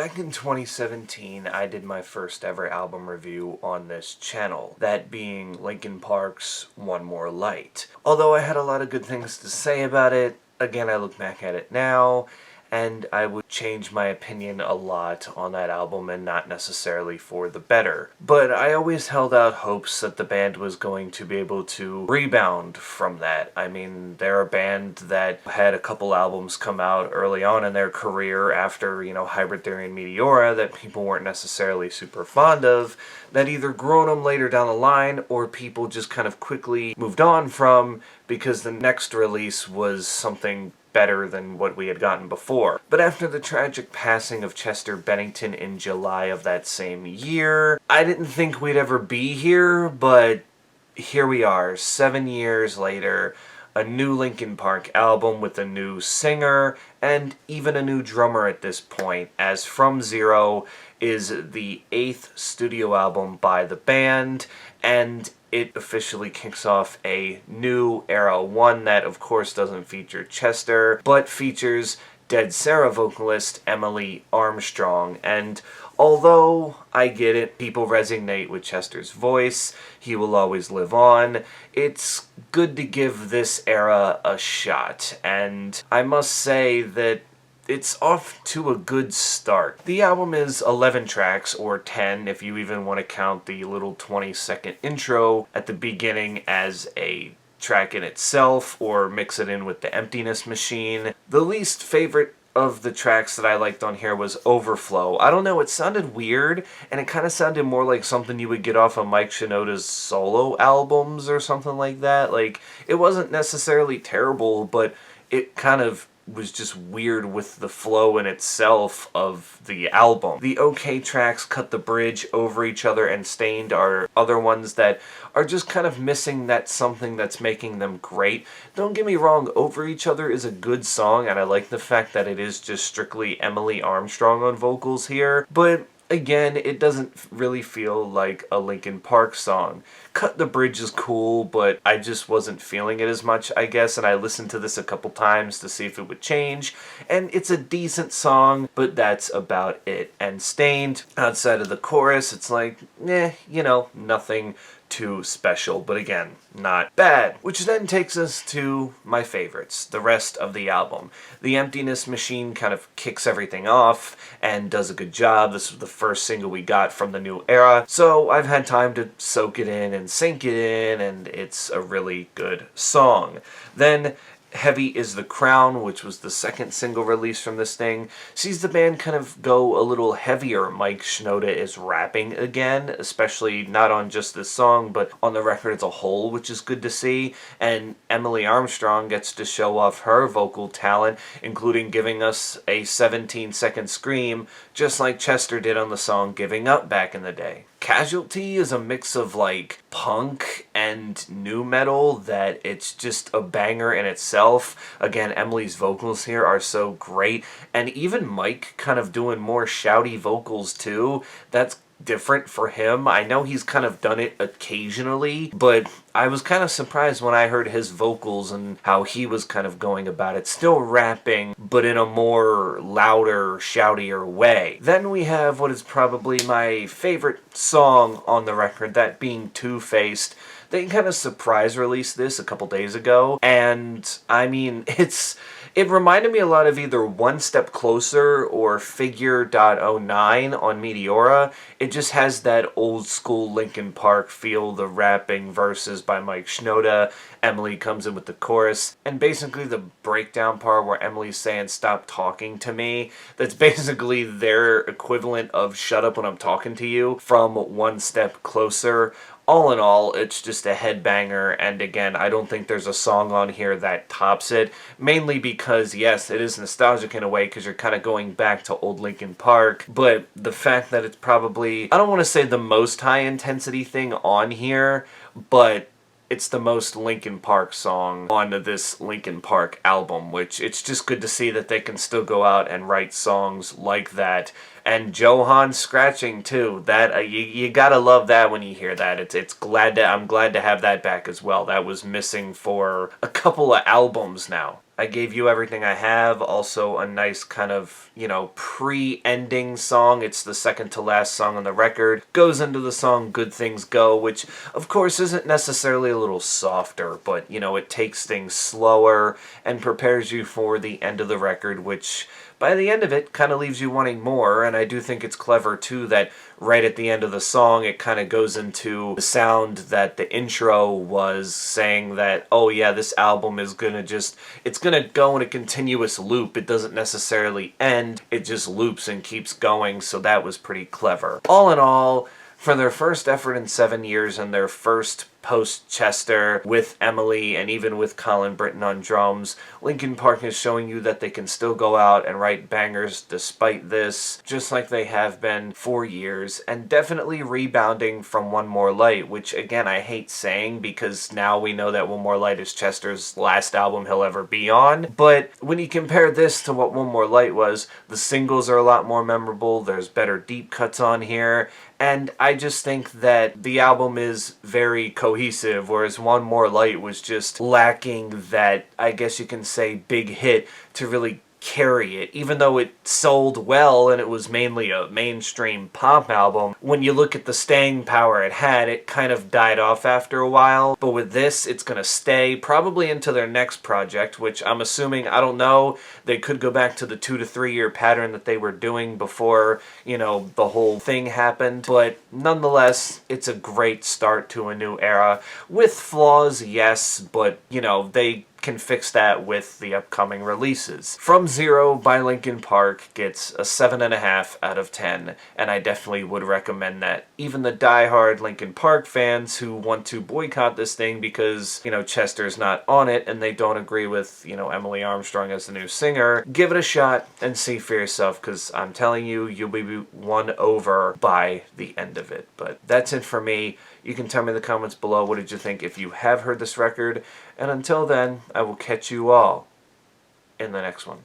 Back in 2017, I did my first ever album review on this channel, that being Linkin Park's One More Light. Although I had a lot of good things to say about it, again I look back at it now, and I would change my opinion a lot on that album and not necessarily for the better. But I always held out hopes that the band was going to be able to rebound from that. I mean, they're a band that had a couple albums come out early on in their career after, Hybrid Theory and Meteora that people weren't necessarily super fond of, that either grew on them later down the line or people just kind of quickly moved on from because the next release was something better than what we had gotten before. But after the tragic passing of Chester Bennington in July of that same year, I didn't think we'd ever be here, but here we are, 7 years later, a new Linkin Park album with a new singer, and even a new drummer at this point, as From Zero is the 8th studio album by the band, and it officially kicks off a new era, one that of course doesn't feature Chester, but features dead Sara vocalist Emily Armstrong. And although I get it, people resonate with Chester's voice, he will always live on, it's good to give this era a shot, and I must say that it's off to a good start. The album is 11 tracks, or 10 if you even want to count the little 20-second intro at the beginning as a track in itself, or mix it in with the Emptiness Machine. The least favorite of the tracks that I liked on here was Overflow. I don't know, it sounded weird, and it kind of sounded more like something you would get off of Mike Shinoda's solo albums or something like that. Like, it wasn't necessarily terrible, but it kind of was just weird with the flow in itself of the album. The OK tracks, Cut the Bridge, Over Each Other, and Stained are other ones that are just kind of missing that something that's making them great. Don't get me wrong, Over Each Other is a good song, and I like the fact that it is just strictly Emily Armstrong on vocals here, but again, it doesn't really feel like a Linkin Park song. Cut the Bridge is cool, but I just wasn't feeling it as much, I guess, and I listened to this a couple times to see if it would change, and it's a decent song, but that's about it. And Stained, outside of the chorus, it's like, nothing too special, but again, not bad. Which then takes us to my favorites, the rest of the album. The Emptiness Machine kind of kicks everything off and does a good job. This was the first single we got from the new era, so I've had time to soak it in and sink it in, and it's a really good song. Then Heavy is the Crown, which was the second single release from this thing, sees the band kind of go a little heavier. Mike Shinoda is rapping again, especially not on just this song, but on the record as a whole, which is good to see. And Emily Armstrong gets to show off her vocal talent, including giving us a 17-second scream, just like Chester did on the song Giving Up back in the day. Casualty is a mix of like punk and nu metal that it's just a banger in itself. Again, Emily's vocals here are so great, and even Mike kind of doing more shouty vocals too. That's different for him. I know he's kind of done it occasionally, but I was kind of surprised when I heard his vocals and how he was kind of going about it. Still rapping, but in a more louder, shoutier way. Then we have what is probably my favorite song on the record, that being Two-Faced. They kind of surprise released this a couple days ago, and I mean, it reminded me a lot of either One Step Closer or Figure.09 on Meteora. It just has that old school Linkin Park feel, the rapping verses by Mike Shinoda. Emily comes in with the chorus, and basically the breakdown part where Emily's saying, "Stop talking to me," that's basically their equivalent of "Shut up when I'm talking to you" from One Step Closer. All in all, it's just a headbanger, and again, I don't think there's a song on here that tops it, mainly because, yes, it is nostalgic in a way, because you're kind of going back to old Linkin Park, but the fact that it's probably, I don't want to say the most high-intensity thing on here, but it's the most Linkin Park song on this Linkin Park album, which it's just good to see that they can still go out and write songs like that. And Johan scratching too. That you gotta love that when you hear that. I'm glad to have that back as well. That was missing for a couple of albums now. I Gave You Everything I Have, also a nice kind of, pre-ending song. It's the second to last song on the record. Goes into the song Good Things Go, which of course isn't necessarily a little softer, but it takes things slower and prepares you for the end of the record, which by the end of it kind of leaves you wanting more. And I do think it's clever too that right at the end of the song it kind of goes into the sound that the intro was saying that, oh yeah, this album is it's gonna go in a continuous loop. It doesn't necessarily end, it just loops and keeps going. So that was pretty clever. All in all, for their first effort in 7 years and their first post-Chester with Emily and even with Colin Britton on drums, Linkin Park is showing you that they can still go out and write bangers despite this, just like they have been for years, and definitely rebounding from One More Light, which again I hate saying because now we know that One More Light is Chester's last album he'll ever be on, but when you compare this to what One More Light was, the singles are a lot more memorable, there's better deep cuts on here, and I just think that the album is very cohesive, whereas One More Light was just lacking that, I guess you can say, big hit to really carry it. Even though it sold well and it was mainly a mainstream pop album, when you look at the staying power it had, it kind of died off after a while. But with this, it's gonna stay probably into their next project, which I'm assuming, I don't know, they could go back to the 2 to 3 year pattern that they were doing before, the whole thing happened. But nonetheless, it's a great start to a new era. With flaws, yes, but, they can fix that with the upcoming releases. From Zero by Linkin Park gets a 7.5 out of 10, and I definitely would recommend that. Even the die-hard Linkin Park fans who want to boycott this thing because, Chester's not on it and they don't agree with, Emily Armstrong as the new singer, give it a shot and see for yourself, because I'm telling you, you'll be won over by the end of it. But that's it for me. You can tell me in the comments below what did you think if you have heard this record, and until then, I will catch you all in the next one.